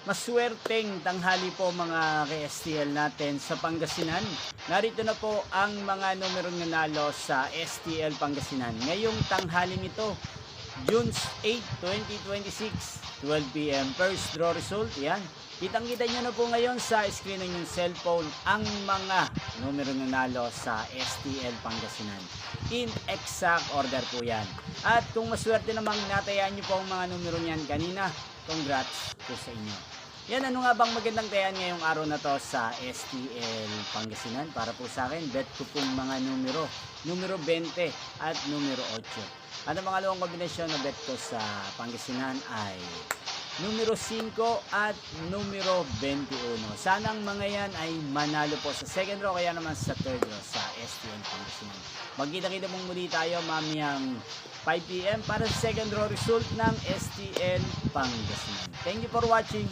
Maswerteng tanghali po mga ka-STL natin sa Pangasinan. Narito na po ang mga numerong nanalo sa STL Pangasinan. Ngayong tanghaling ito, June 8, 2026, 12 p.m. First draw result, yan. Kitang-kita nyo na po ngayon sa screen ng inyong cellphone ang mga numerong nanalo sa STL Pangasinan. In exact order po yan. At kung maswerte namang natayaan nyo po ang mga numero niyan kanina, congrats po sa inyo. Yan, ano nga bang magandang tayan ngayong araw na to sa STL Pangasinan? Para po sa akin, bet ko pong mga numero 20 at numero 8. At ang pangalawang kombinasyon na bet ko sa Pangasinan ay numero 5 at numero 21. Sanang mga yan ay manalo po sa second row, kaya naman sa third row sa STL Pangasinan. Magkita-kita pong muli tayo mamayang 5 p.m. para sa second row result ng STL Pangasinan. Thank you for watching.